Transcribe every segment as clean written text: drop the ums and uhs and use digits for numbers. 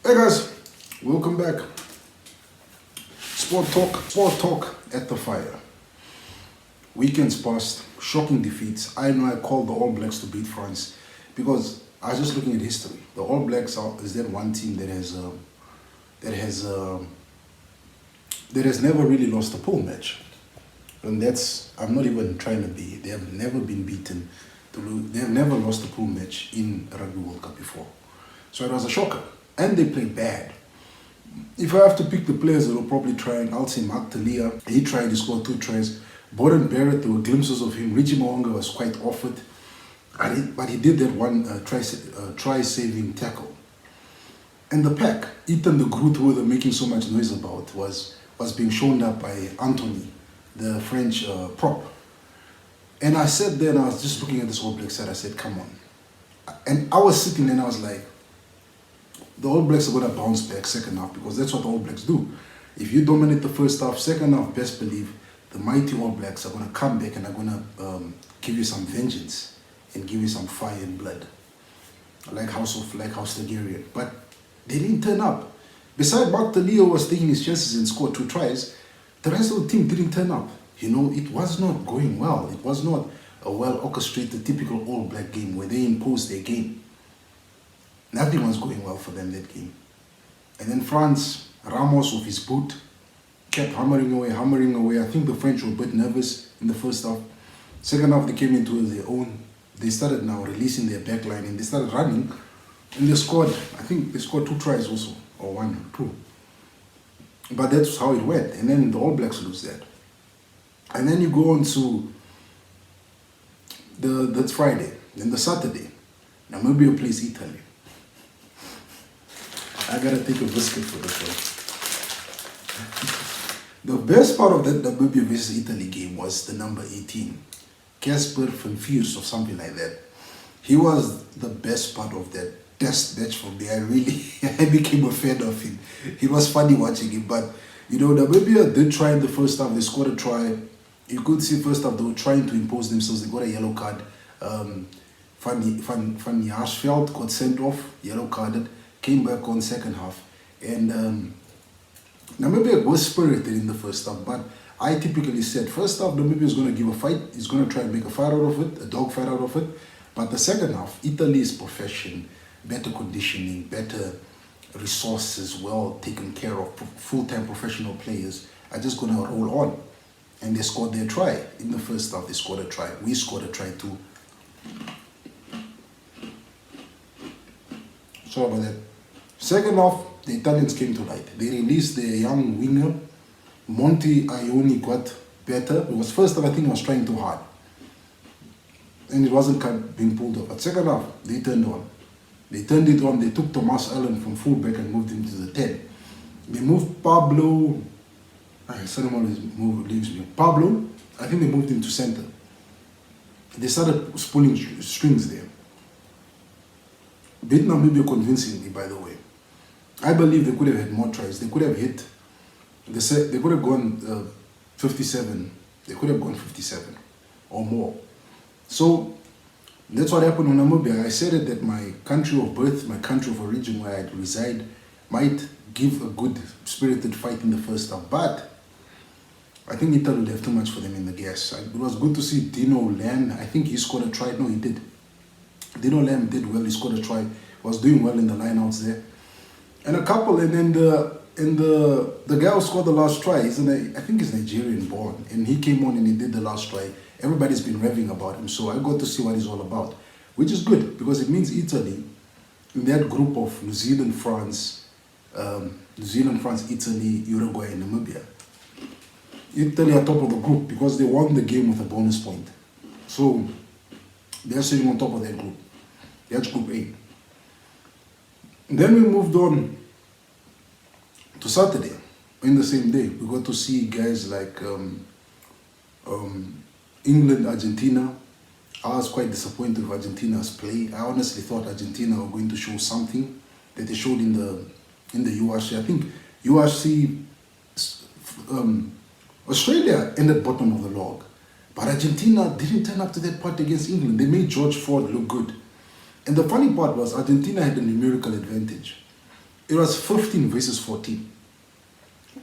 Hey guys, welcome back. Sport talk at the fire. Weekends passed, shocking defeats. I know I called the All Blacks to beat France because I was just looking at history. The All Blacks is that one team that has never really lost a pool match, and I'm not even trying to be. They have never been beaten. They have never lost a pool match in a Rugby World Cup before, so it was a shocker, and they played bad. If I have to pick the players that were probably trying, I'll say Mark Talia. He tried, he scored 2 tries. Borden Barrett, there were glimpses of him. Richie Mo'unga was quite off it. But he did that one try-saving tackle. And the pack, Ethan the Groot, who they were making so much noise about, was being shown up by Anthony, the French prop. And I sat there and I was just looking at this All Black side. I said, come on. And I was sitting there and I was like, the All Blacks are going to bounce back second half because that's what the All Blacks do. If you dominate the first half, second half, best believe the mighty All Blacks are going to come back and are going to give you some vengeance and give you some fire and blood, like House Targaryen. But they didn't turn up. Besides, Mark Leo was taking his chances and scored 2 tries. The rest of the team didn't turn up. You know, it was not going well. It was not a well orchestrated, typical All Black game where they imposed their game. Nothing was going well for them that game. And then France, Ramos with his boot, kept hammering away. I think the French were a bit nervous in the first half. Second half, they came into their own. They started now releasing their back line and they started running. And they scored, I think they scored 2 tries also, or 1 or 2. But that's how it went. And then the All Blacks lose that. And then you go on to that's Friday. Then the Saturday, Namibia plays Italy. I gotta take a biscuit for this one. The best part of that Namibia versus Italy game was the number 18, Casper van Vuurs or something like that. He was the best part of that test match for me. I became a fan of him. He was funny watching him, but you know, Namibia did try in the first half. They scored a try. You could see first half they were trying to impose themselves. They got a yellow card. Van Jaarsveld got sent off, yellow carded. Came back on second half, and Namibia was spirited in the first half, but I typically said first half Namibia is going to give a fight, is going to try and make a fight out of it, a dog fight out of it, but the second half, Italy's profession, better conditioning, better resources, well taken care of, full-time professional players are just going to roll on, and they scored their try. In the first half, they scored a try. We scored a try too. Sorry about that. Second half, the Italians came to light. They released their young winger. Monty Ioni got better. Because first half, I think he was trying too hard. And it wasn't being pulled up. But second half, they turned on. They turned it on. They took Thomas Allen from fullback and moved him to the 10. They moved Pablo. Leaves me. Pablo, I think they moved him to center. They started pulling strings there. Beat Namibia convincingly, by the way. I believe they could have had more tries. They could have hit. They could have gone 57. They could have gone 57 or more. So that's what happened in Namibia. I said it that my country of birth, my country of origin where I reside, might give a good spirited fight in the first half. But I think Italy would have too much for them in the gas. It was good to see Dino Lamb. I think he scored a try. No, he did. Dino Lamb did well. He scored a try. Was doing well in the lineouts there. And a couple, and then the guy who scored the last try, I think he's Nigerian born, and he came on and he did the last try. Everybody's been raving about him, so I got to see what he's all about, which is good because it means Italy, in that group of New Zealand, France, Italy, Uruguay, and Namibia. Italy are top of the group because they won the game with a bonus point. So they're sitting on top of that group. That's Group A. Then we moved on to Saturday. In the same day, we got to see guys like England, Argentina. I was quite disappointed with Argentina's play. I honestly thought Argentina were going to show something that they showed in the URC. I think URC, Australia ended bottom of the log. But Argentina didn't turn up to that part against England. They made George Ford look good. And the funny part was Argentina had a numerical advantage. It was 15 versus 14.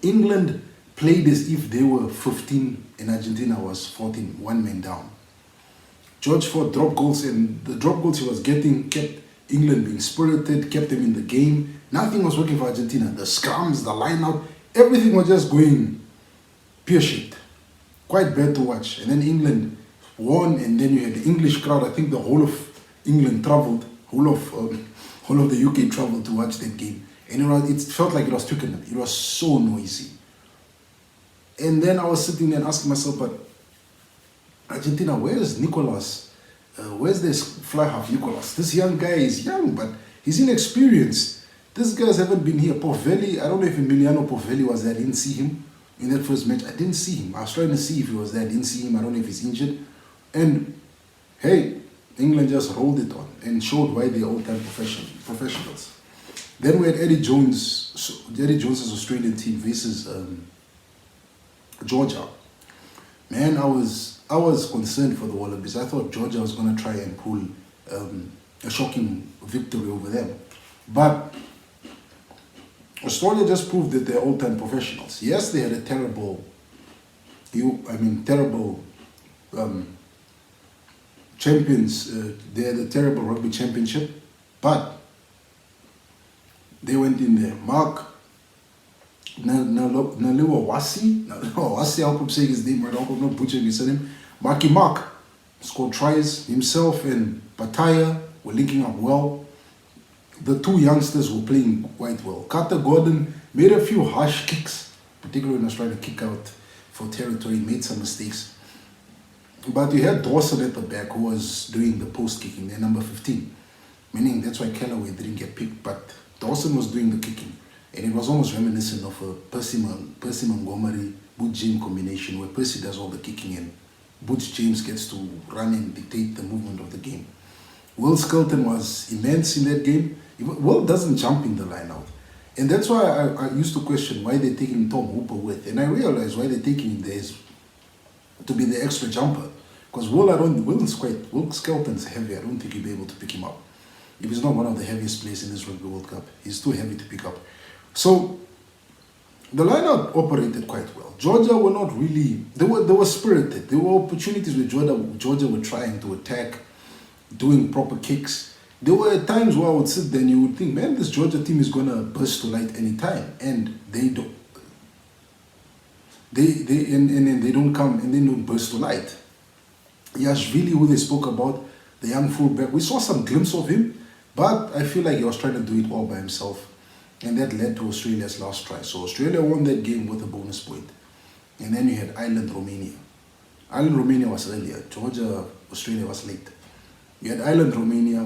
England played as if they were 15 and Argentina was 14, one man down. George Ford dropped goals, and the drop goals he was getting kept England being spirited, kept them in the game. Nothing was working for Argentina. The scrums, the line-out, everything was just going pear-shaped. Quite bad to watch. And then England won, and then you had the English crowd. I think the whole of England traveled, whole of the UK traveled to watch that game. And it felt like it was Twickenham. It was so noisy. And then I was sitting there and asking myself, but Argentina, where's Nicolas? Where's this fly half Nicolas? This young guy is young, but he's inexperienced. These guys haven't been here. Povelli, I don't know if Emiliano Povelli was there. I didn't see him in that first match. I didn't see him. I was trying to see if he was there. I didn't see him. I don't know if he's injured. And hey, England just rolled it on and showed why they're all-time professionals. Then we had Eddie Jones's Australian team versus Georgia. Man, I was concerned for the Wallabies. I thought Georgia was going to try and pull a shocking victory over them. But Australia just proved that they're all-time professionals. Yes, they had a terrible champions. They had a terrible rugby championship, but they went in there. Mark Naliwa Wasi, I hope I'm saying his name right. I hope I'm not butchering his name. Marky Mark scored tries himself, and Pataya were linking up well. The two youngsters were playing quite well. Carter Gordon made a few harsh kicks, particularly when he was trying to kick out for territory, made some mistakes. But you had Dawson at the back who was doing the post kicking, their number 15. Meaning that's why Callaway didn't get picked, but Dawson was doing the kicking. And it was almost reminiscent of a Percy Montgomery, Butch James combination where Percy does all the kicking and Butch James gets to run and dictate the movement of the game. Will Skelton was immense in that game. Will doesn't jump in the line out. And that's why I used to question why they're taking Tom Hooper with. And I realized why they're taking him there is to be the extra jumper. Because Will Skelton's heavy. I don't think you'll be able to pick him up. If he's not one of the heaviest players in this Rugby World Cup, he's too heavy to pick up. So the lineup operated quite well. Georgia were not really, they were spirited. There were opportunities where Georgia were trying to attack, doing proper kicks. There were times where I would sit there and you would think, man, this Georgia team is gonna burst to light any time, and they don't. They don't come and they don't burst to light. Yashvili, who they spoke about, the young fullback, we saw some glimpse of him, but I feel like he was trying to do it all by himself. And that led to Australia's last try. So Australia won that game with a bonus point. And then you had Ireland-Romania. Ireland-Romania was earlier. Georgia-Australia was late. You had Ireland-Romania.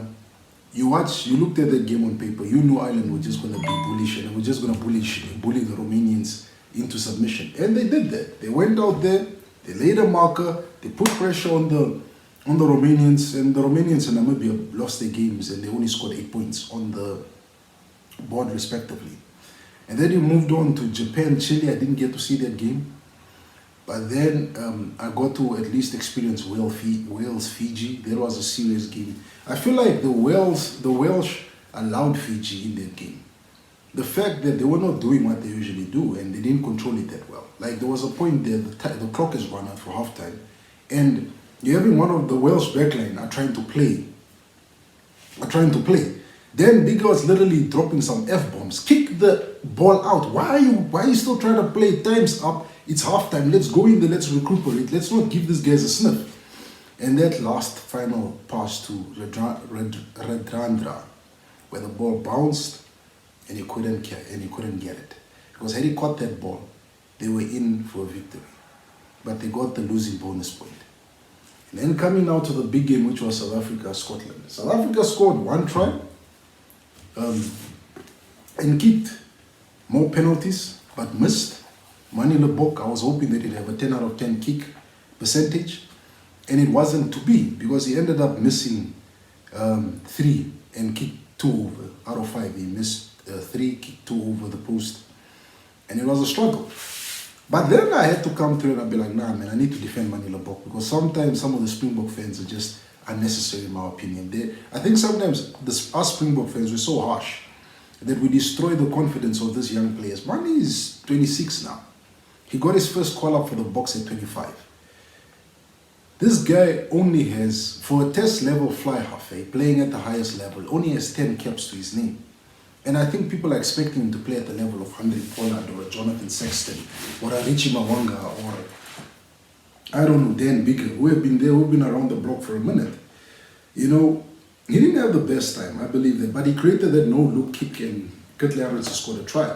You looked at that game on paper. You knew Ireland were just going to be bullish and they were just going to bully the Romanians into submission. And they did that. They went out there. They laid a marker. They put pressure on the Romanians. And the Romanians and Namibia lost their games and they only scored 8 points on the board respectively. And then you moved on to Japan, Chile. I didn't get to see that game, but then I got to at least experience Wales, Fiji. There was a serious game. I feel like the Welsh allowed Fiji in that game. The fact that they were not doing what they usually do and they didn't control it that well. Like there was a point there, the clock is run out for halftime, and you're having one of the Welsh backline are trying to play. Then Bigger was literally dropping some F-bombs. Kick the ball out. Why are you still trying to play? Time's up. It's halftime. Let's go in there. Let's recuperate. Let's not give these guys a sniff. And that last final pass to Redrandra, where the ball bounced and he couldn't get it. Because had he caught that ball, they were in for a victory. But they got the losing bonus point. And then coming now to the big game, which was South Africa-Scotland. South Africa scored 1 try. And kicked more penalties, but missed. Manie Libbok, I was hoping that he'd have a 10 out of 10 kick percentage, and it wasn't to be because he ended up missing 3 and kicked 2 over. Out of 5, he missed 3, kicked 2 over the post, and it was a struggle. But then I had to come through and I'd be like, nah, man, I need to defend Manie Libbok because sometimes some of the Springbok fans are just unnecessary in my opinion. I think sometimes us Springbok fans, we're so harsh. that we destroy the confidence of these young players. Manie is 26 now. He got his first call-up for the box at 25. This guy only has, for a test level fly half, playing at the highest level, only has 10 caps to his name. And I think people are expecting him to play at the level of Henry Pollard or a Jonathan Sexton or a Richie Mawanga or, I don't know, Dan Bigger, who have been there, who have been around the block for a minute. You know, he didn't have the best time, I believe that, but he created that no-look kick and Kirtley Arons scored a try.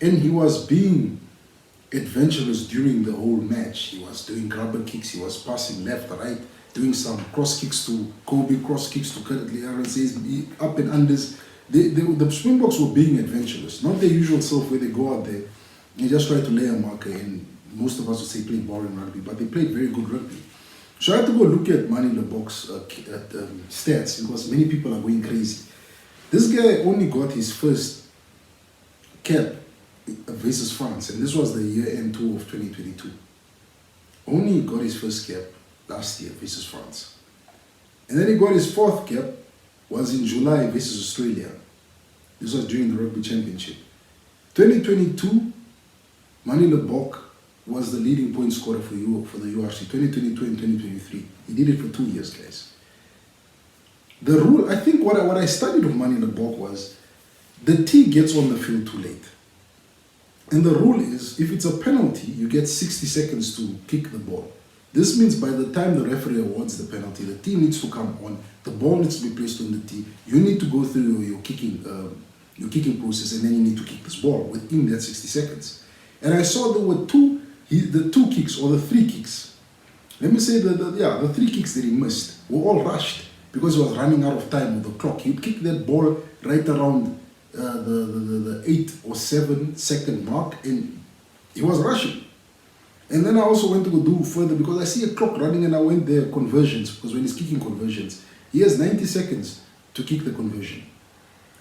And he was being adventurous during the whole match. He was doing grabber kicks, he was passing left, right, doing some cross kicks to Kobe, cross kicks to Kirtley Arons, up and unders. The Springboks were being adventurous, not their usual self where they go out there and just try to lay a marker, and most of us would say play boring rugby, but they played very good rugby. So I had to go look at Manie Libbok's stats because many people are going crazy. This guy only got his first cap versus France, and this was the year-end tour of 2022. Only got his first cap last year versus France. And then he got his fourth cap, was in July versus Australia. This was during the Rugby Championship. 2022, Manie Libbok was the leading point scorer for the URC, 2022 and 2023. He did it for 2 years, guys. The rule, I think what I studied of Manie Libbok was the T gets on the field too late. And the rule is, if it's a penalty, you get 60 seconds to kick the ball. This means by the time the referee awards the penalty, the tee needs to come on, the ball needs to be placed on the tee, you need to go through your kicking process, and then you need to kick this ball within that 60 seconds. And I saw there were the two kicks or the three kicks. Let me say the three kicks that he missed were all rushed because he was running out of time with the clock. He'd kick that ball right around the 8 or 7 second mark, and he was rushing. And then I also went to go do further because I see a clock running, and I went there conversions, because when he's kicking conversions, he has 90 seconds to kick the conversion.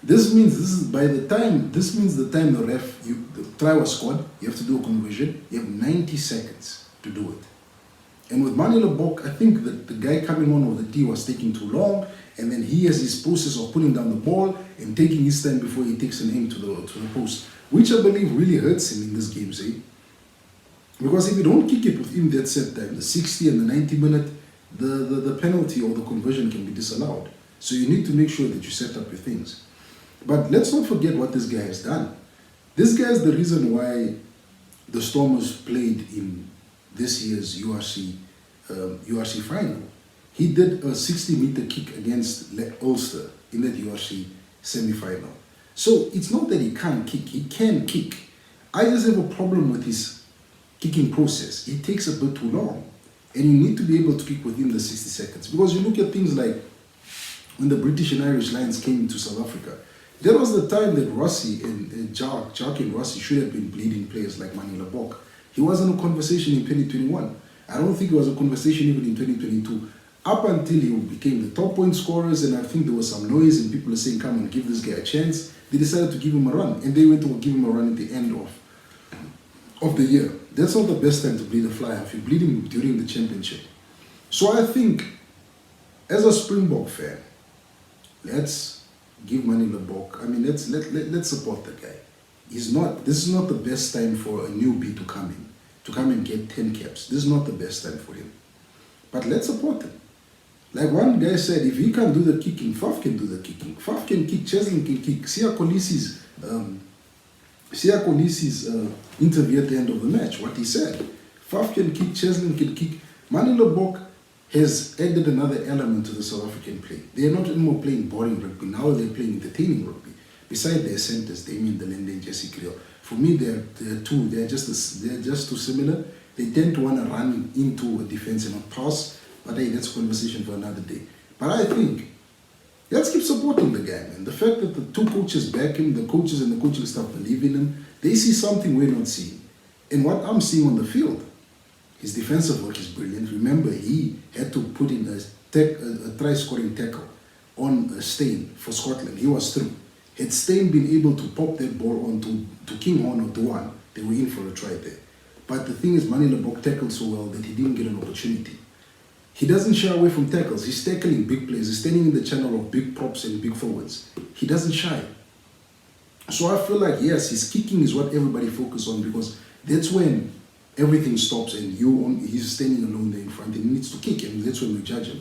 This means the time the try was scored, you have to do a conversion, you have 90 seconds to do it. And with Manie Libbok, I think that the guy coming on with the tee was taking too long, and then he has his process of putting down the ball and taking his time before he takes an aim to the post, which I believe really hurts him in this game, because if you don't kick it within that set time, the 60 and the 90 minute, the penalty or the conversion can be disallowed. So you need to make sure that you set up your things. But let's not forget what this guy has done. This guy is the reason why the Stormers played in this year's URC final. He did a 60-meter kick against Ulster in that URC semi-final. So it's not that he can't kick, he can kick. I just have a problem with his kicking process. It takes a bit too long. And you need to be able to kick within the 60 seconds. Because you look at things like when the British and Irish Lions came into South Africa, there was the time that Rossi and Jack and Rossi should have been bleeding players like Manie Libbok. He was in a conversation in 2021. I don't think it was a conversation even in 2022. Up until he became the top point scorers, and I think there was some noise and people are saying, come on, give this guy a chance. They decided to give him a run, and they went to give him a run at the end of the year. That's not the best time to bleed a fly half. You bleed him during the championship. So I think, as a Springbok fan, let's give Manie Libbok. I mean, let's support the guy. This is not the best time for a newbie to come and get 10 caps. This is not the best time for him. But let's support him. Like one guy said, if he can't do the kicking, Faf can do the kicking. Faf can kick, Cheslin can kick. Siya Kolisi's interview at the end of the match, what he said. Faf can kick, Cheslin can kick. Manie Libbok has added another element to the South African play. They are not anymore playing boring rugby. Now they're playing entertaining rugby. Besides their centers, Damien Delende and Jesse Kriel. For me, they're two. They're just too similar. They tend to want to run into a defense and not pass. But hey, that's a conversation for another day. But I think, let's keep supporting the guy, man. The fact that the two coaches back him, the coaches and the coaching staff believe in him, they see something we're not seeing. And what I'm seeing on the field, his defensive work is brilliant. Remember, he had to put in a try-scoring tackle on Steyn for Scotland. He was through. Had Steyn been able to pop that ball on to Kinghorn or Dewan, they were in for a try there. But the thing is, Manie Libbok tackled so well that he didn't get an opportunity. He doesn't shy away from tackles. He's tackling big plays. He's standing in the channel of big props and big forwards. He doesn't shy. So I feel like, yes, his kicking is what everybody focus on, because that's when everything stops and he's standing alone there in front and he needs to kick, and that's when we judge him.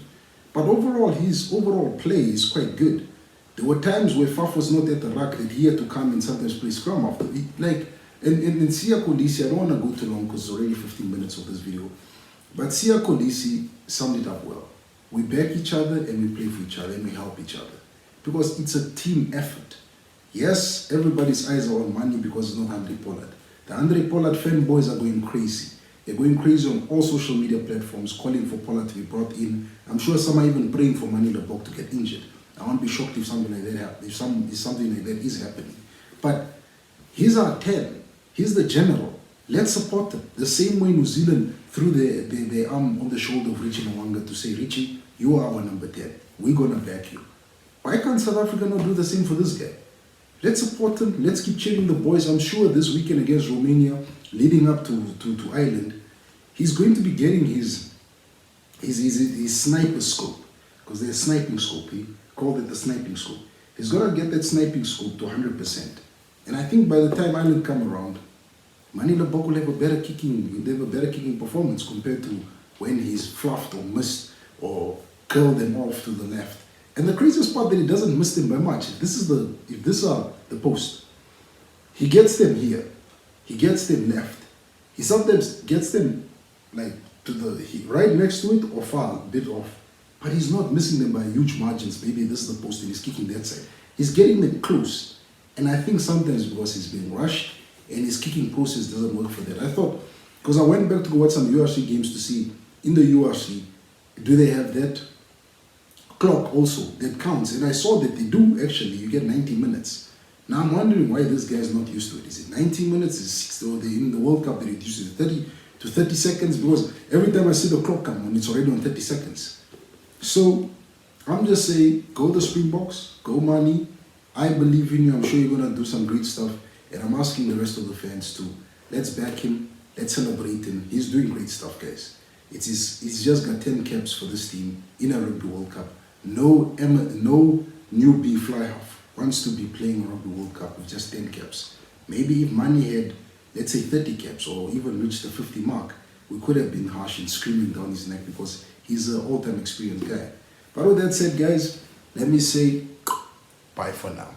But overall, his overall play is quite good. There were times where Faf was not at the ruck that he had to come and sometimes play scrum after. And Sia Kolisi, I don't want to go too long because it's already 15 minutes of this video. But Sia Kolisi summed it up well. We back each other and we play for each other and we help each other. Because it's a team effort. Yes, everybody's eyes are on Manie because it's not Andre Pollard. The Andre Pollard fanboys are going crazy. They're going crazy on all social media platforms, calling for Pollard to be brought in. I'm sure some are even praying for Manie Libbok to get injured. I won't be shocked if something like that happens, if something like that is happening. But he's our 10. He's the general. Let's support him. The same way New Zealand threw their arm on the shoulder of Richie Nwanga to say, Richie, you are our number 10. We're going to back you. Why can't South Africa not do the same for this guy? Let's support him. Let's keep cheering the boys. I'm sure this weekend against Romania, leading up to Ireland, he's going to be getting his sniper scope, because there's sniping scope. He called it the sniping scope. He's got to get that sniping scope to 100%. And I think by the time Ireland come around, Manie Libbok will have a better kicking performance compared to when he's fluffed or missed or curled them off to the left. And the craziest part that he doesn't miss them by much. If this are the post, he gets them here. He gets them left. He sometimes gets them like to right next to it or far a bit off. But he's not missing them by huge margins. Maybe this is the post and he's kicking that side. He's getting them close. And I think sometimes because he's being rushed and his kicking process doesn't work for that. I thought, because I went back to go watch some URC games to see, in the URC, do they have that clock also that counts? And I saw that they do actually. You get 90 minutes. Now I'm wondering why this guy is not used to it. Is it 90 minutes? Is it 60? Or they, in the World Cup they reduced it to 30 seconds? Because every time I see the clock come on, it's already on 30 seconds. So I'm just saying, go the Springboks, go Manie. I believe in you. I'm sure you're gonna do some great stuff. And I'm asking the rest of the fans to let's back him, let's celebrate him. He's doing great stuff, guys. He's just got 10 caps for this team in a Rugby World Cup. No newbie fly half wants to be playing Rugby World Cup with just 10 caps. Maybe if Manie had, let's say, 30 caps or even reached the 50 mark, we could have been harsh and screaming down his neck because he's an all-time experienced guy. But with that said, guys, let me say bye for now.